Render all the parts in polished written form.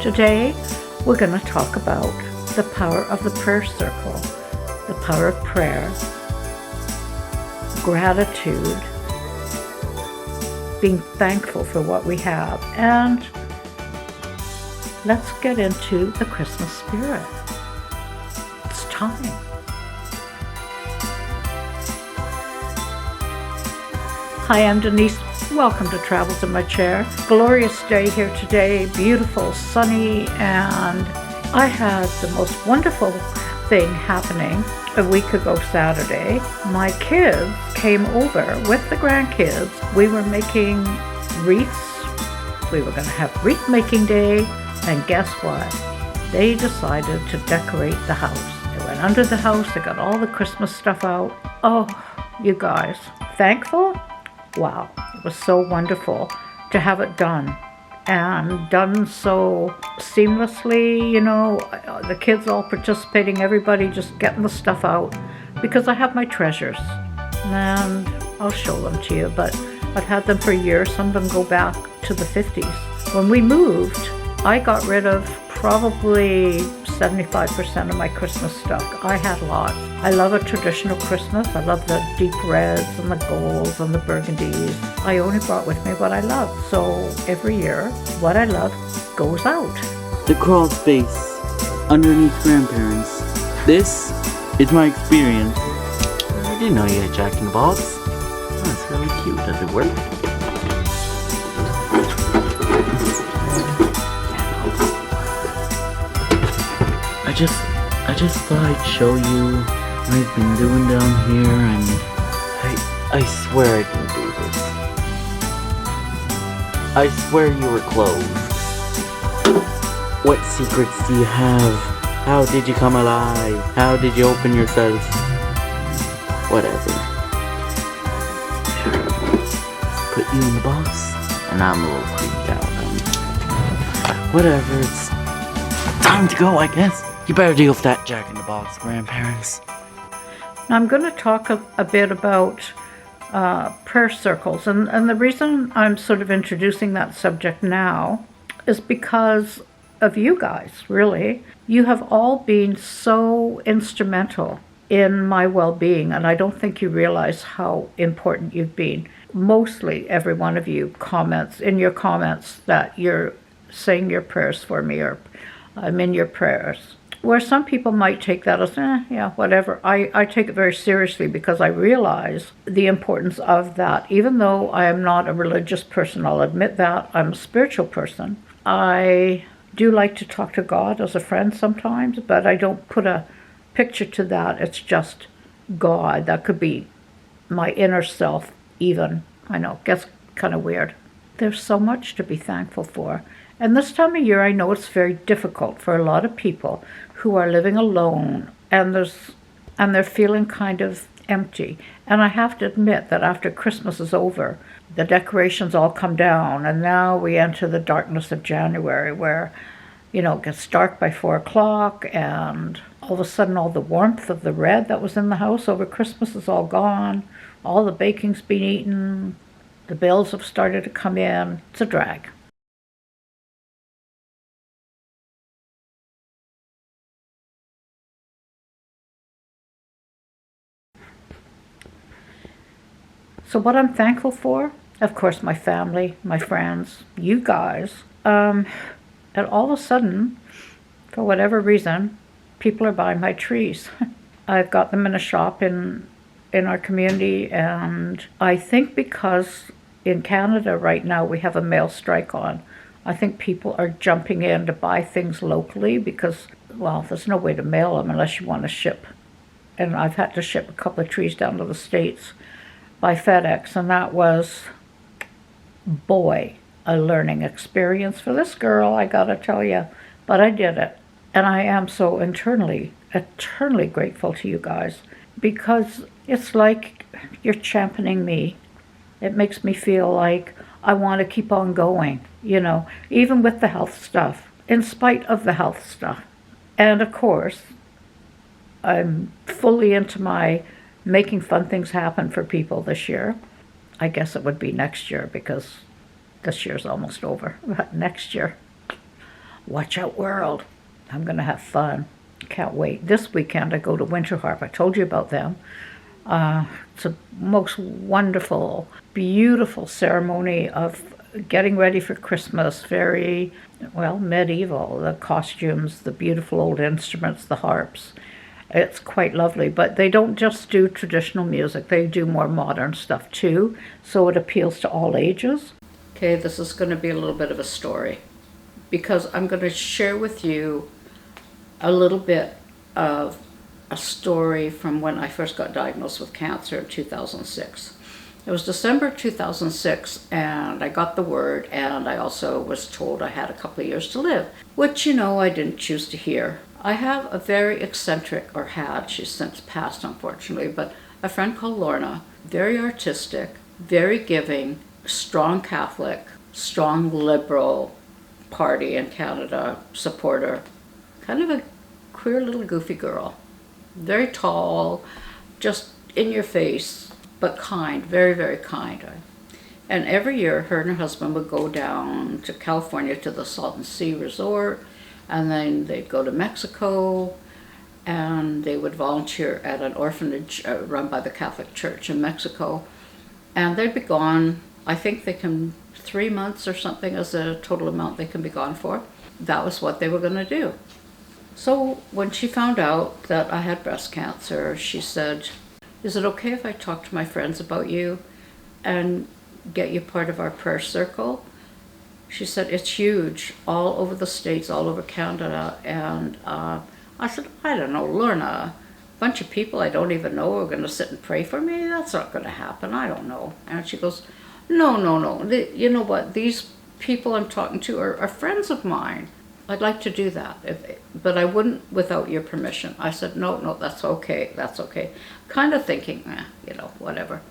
Today, we're going to talk about the power of the prayer circle, the power of prayer, gratitude, being thankful for what we have, and let's get into the Christmas spirit. It's time. Hi, I'm Denise. Welcome to Travels in My Chair. Glorious day here today, beautiful, sunny, and I had the most wonderful thing happening a week ago Saturday. My kids came over with the grandkids. We were making wreaths. We were going to have wreath making day, and guess what? They decided to decorate the house. They went under the house, they got all the Christmas stuff out. Oh, you guys, thankful? Wow, it was so wonderful to have it done, and done so seamlessly, the kids all participating, everybody just getting the stuff out, because I have my treasures, and I'll show them to you, but I've had them for years. Some of them go back to the 50s. When we moved, I got rid of probably 75% of my Christmas stuff. I had lots. I love a traditional Christmas. I love the deep reds and the golds and the burgundies. I only brought with me what I love. So every year, what I love goes out. The crawl space underneath grandparents. This is my experience. I didn't know you had Jack in the Box. That's really cute. Does it work? I just thought I'd show you what I've been doing down here, and I swear I can do this. I swear you were closed. What secrets do you have? How did you come alive? How did you open yourself? Whatever. Put you in the box, and I'm a little creeped out. Whatever, it's time to go, I guess. You better deal with that Jack in the Box, grandparents. Now I'm going to talk a bit about prayer circles, and the reason I'm sort of introducing that subject now is because of you guys, really. You have all been so instrumental in my well-being, and I don't think you realize how important you've been. Mostly every one of you comments in your comments that you're saying your prayers for me, or I'm in your prayers. Where some people might take that as, yeah, whatever. I take it very seriously, because I realize the importance of that. Even though I am not a religious person, I'll admit that. I'm a spiritual person. I do like to talk to God as a friend sometimes, but I don't put a picture to that. It's just God. That could be my inner self even. I know, it gets kind of weird. There's so much to be thankful for. And this time of year, I know it's very difficult for a lot of people who are living alone, and they're feeling kind of empty. And I have to admit that after Christmas is over, the decorations all come down, and now we enter the darkness of January, where, it gets dark by 4 o'clock, and all of a sudden all the warmth of the red that was in the house over Christmas is all gone. All the baking's been eaten. The bills have started to come in. It's a drag. So what I'm thankful for, of course, my family, my friends, you guys, and all of a sudden, for whatever reason, people are buying my trees. I've got them in a shop in our community, and I think because in Canada right now we have a mail strike on, I think people are jumping in to buy things locally because, well, there's no way to mail them unless you want to ship. And I've had to ship a couple of trees down to the States by FedEx, and that was, boy, a learning experience for this girl, I gotta tell you. But I did it, and I am so eternally grateful to you guys, because it's like you're championing me. It makes me feel like I want to keep on going, even with the health stuff, in spite of the health stuff. And of course, I'm fully into my making fun things happen for people this year. I guess it would be next year, because this year's almost over. But next year, Watch out, world. I'm going to have fun. Can't wait. This weekend I go to Winter Harp. I told you about them. It's a most wonderful, beautiful ceremony of getting ready for Christmas. Very, well, medieval. The costumes, the beautiful old instruments, the harps. It's quite lovely. But they don't just do traditional music. They do more modern stuff too. So it appeals to all ages. Okay, this is going to be a little bit of a story, because I'm going to share with you a little bit of a story from when I first got diagnosed with cancer in 2006. It was December 2006, and I got the word, and I also was told I had a couple of years to live, which, I didn't choose to hear. I have a very eccentric, or had, she's since passed unfortunately, but a friend called Lorna, very artistic, very giving, strong Catholic, strong liberal party in Canada supporter, kind of a queer little goofy girl, very tall, just in your face, but kind, very, very kind. And every year her and her husband would go down to California to the Salton Sea Resort, and then they'd go to Mexico, and they would volunteer at an orphanage run by the Catholic Church in Mexico, and they'd be gone. I think they can 3 months or something as a total amount they can be gone for. That was what they were going to do. So when she found out that I had breast cancer, she said, "Is it okay if I talk to my friends about you and get you part of our prayer circle?" She said, "It's huge, all over the States, all over Canada." And I said, "I don't know, Lorna, a bunch of people I don't even know are going to sit and pray for me? That's not going to happen. I don't know." And she goes, No. You know what? These people I'm talking to are friends of mine. I'd like to do that, but I wouldn't without your permission." I said, no, that's okay, that's okay. Kind of thinking, whatever.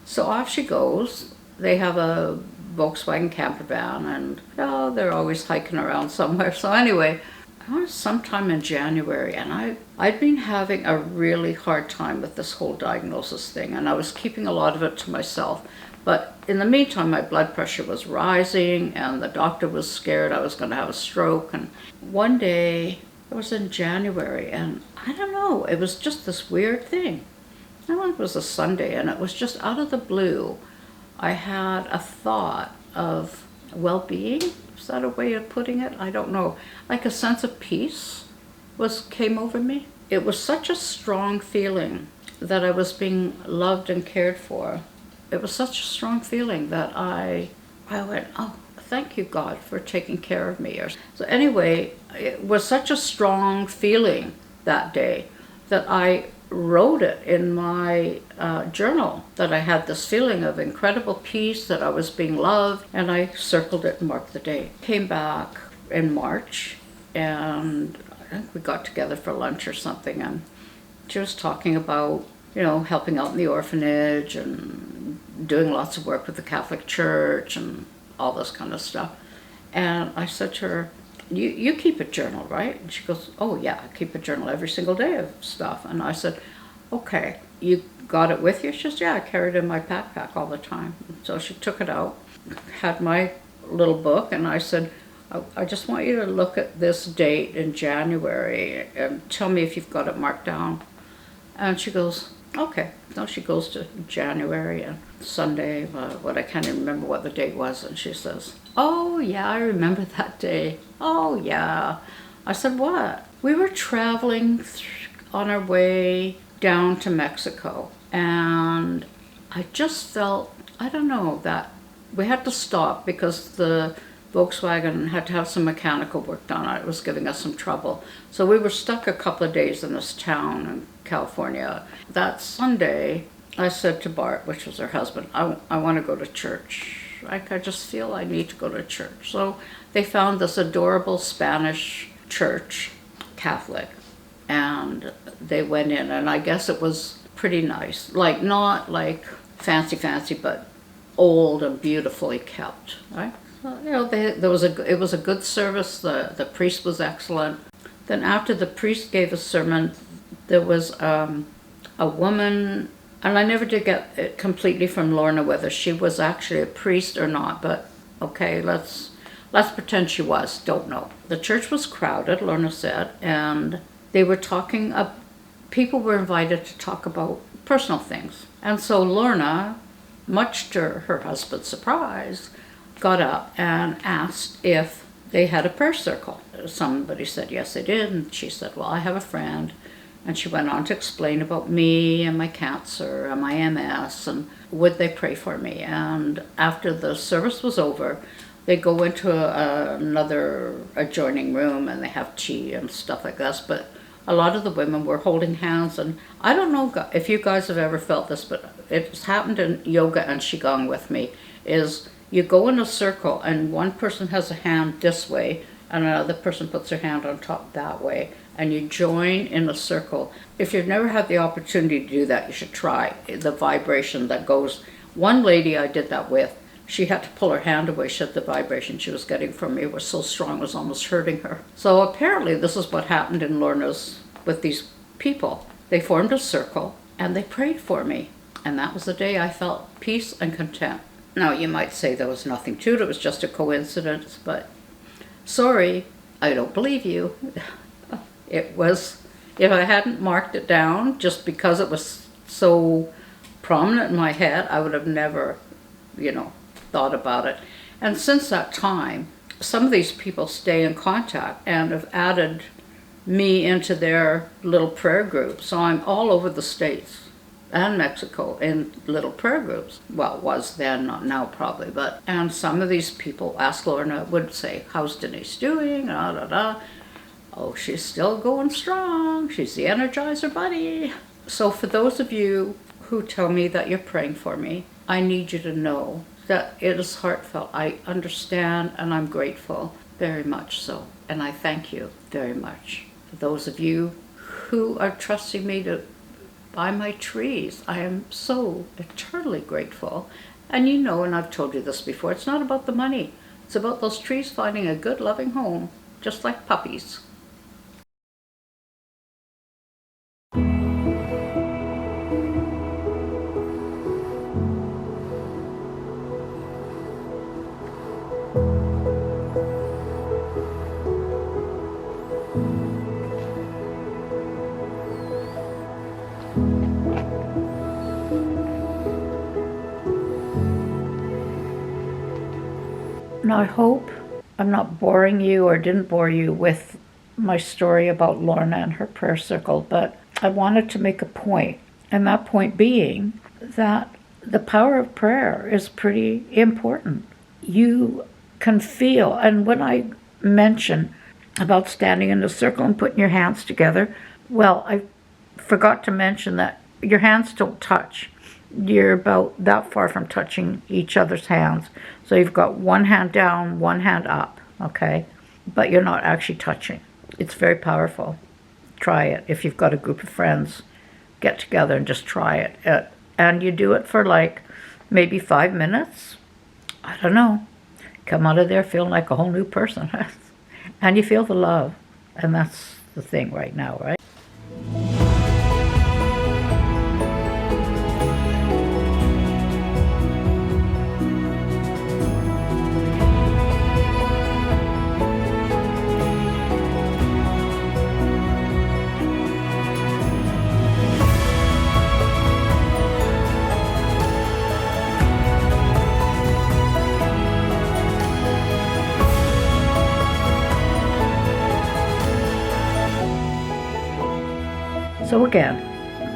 So off she goes. They have a Volkswagen camper van, and they're always hiking around somewhere. So anyway, it was sometime in January, and I'd been having a really hard time with this whole diagnosis thing, and I was keeping a lot of it to myself. But in the meantime, my blood pressure was rising, and the doctor was scared I was going to have a stroke. And one day, it was in January, and I don't know, it was just this weird thing. I think it was a Sunday, and it was just out of the blue. I had a thought of well-being. Is that a way of putting it? I don't know. Like a sense of peace came over me. It was such a strong feeling that I was being loved and cared for. It was such a strong feeling that I went, "Oh, thank you, God, for taking care of me." So anyway, it was such a strong feeling that day that I wrote it in my journal, that I had this feeling of incredible peace, that I was being loved, and I circled it and marked the date. Came back in March, and I think we got together for lunch or something, and she was talking about, helping out in the orphanage and doing lots of work with the Catholic Church and all this kind of stuff. And I said to her, you keep a journal, right? And she goes, "Oh yeah, I keep a journal every single day of stuff." And I said, "Okay, you got it with you?" She says, "Yeah, I carry it in my backpack all the time." And so she took it out, had my little book, and I said, I just want you to look at this date in January and tell me if you've got it marked down." And she goes, "Okay." Now she goes to January and Sunday, what I can't even remember what the date was, and she says, "Oh yeah, I remember that day. Oh yeah." I said, "What?" "We were traveling on our way down to Mexico, and I just felt, I don't know, that we had to stop because the Volkswagen had to have some mechanical work done on it. It was giving us some trouble. So we were stuck a couple of days in this town in California. That Sunday, I said to Bart, which was her husband, I want to go to church. I just feel I need to go to church." So they found this adorable Spanish church, Catholic, and they went in, and I guess it was pretty nice. Like, not like fancy, but old and beautifully kept, right? So, it was a good service. The priest was excellent. Then after the priest gave a sermon, there was a woman, and I never did get it completely from Lorna whether she was actually a priest or not, but Okay, let's pretend she was. Don't know. The church was crowded, Lorna said, and they were talking up. People were invited to talk about personal things, and so Lorna, much to her husband's surprise, got up and asked if they had a prayer circle. Somebody said yes, they did, and she said, well, I have a friend. And she went on to explain about me and my cancer and my MS and would they pray for me. And after the service was over, they go into another adjoining room and they have tea and stuff like this. But a lot of the women were holding hands. And I don't know if you guys have ever felt this, but it's happened in yoga and Qigong with me, is you go in a circle and one person has a hand this way and another person puts their hand on top that way, and you join in a circle. If you've never had the opportunity to do that, you should try the vibration that goes. One lady I did that with, she had to pull her hand away. She said the vibration she was getting from me was so strong it was almost hurting her. So apparently this is what happened in Lorna's with these people. They formed a circle and they prayed for me. And that was the day I felt peace and content. Now you might say there was nothing to it, it was just a coincidence, but sorry, I don't believe you. It was, if I hadn't marked it down just because it was so prominent in my head, I would have never, thought about it. And since that time, some of these people stay in contact and have added me into their little prayer group. So I'm all over the States and Mexico in little prayer groups. Well, it was then, not now probably, but, and some of these people ask Lorna, would say, how's Denise doing? Oh, she's still going strong. She's the Energizer Bunny. So for those of you who tell me that you're praying for me, I need you to know that it is heartfelt. I understand and I'm grateful, very much so. And I thank you very much. For those of you who are trusting me to buy my trees, I am so eternally grateful. And and I've told you this before, it's not about the money. It's about those trees finding a good loving home, just like puppies. Now, I hope I'm not boring you or didn't bore you with my story about Lorna and her prayer circle, but I wanted to make a point, and that point being that the power of prayer is pretty important. You can feel, and when I mention about standing in a circle and putting your hands together, well, I forgot to mention that your hands don't touch. You're about that far from touching each other's hands. So you've got one hand down, one hand up, okay? But you're not actually touching. It's very powerful. Try it. If you've got a group of friends, get together and just try it. And you do it for like maybe 5 minutes. I don't know. Come out of there feeling like a whole new person. And you feel the love. And that's the thing right now, right? So again,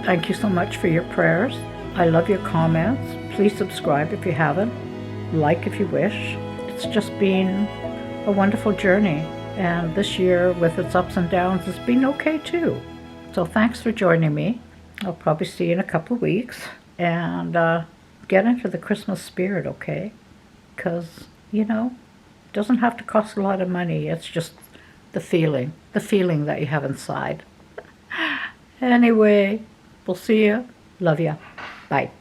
thank you so much for your prayers. I love your comments. Please subscribe if you haven't. Like if you wish. It's just been a wonderful journey. And this year, with its ups and downs, has been okay too. So thanks for joining me. I'll probably see you in a couple of weeks. And get into the Christmas spirit, okay? Because, it doesn't have to cost a lot of money. It's just the feeling that you have inside. Anyway, we'll see you. Love ya. Bye.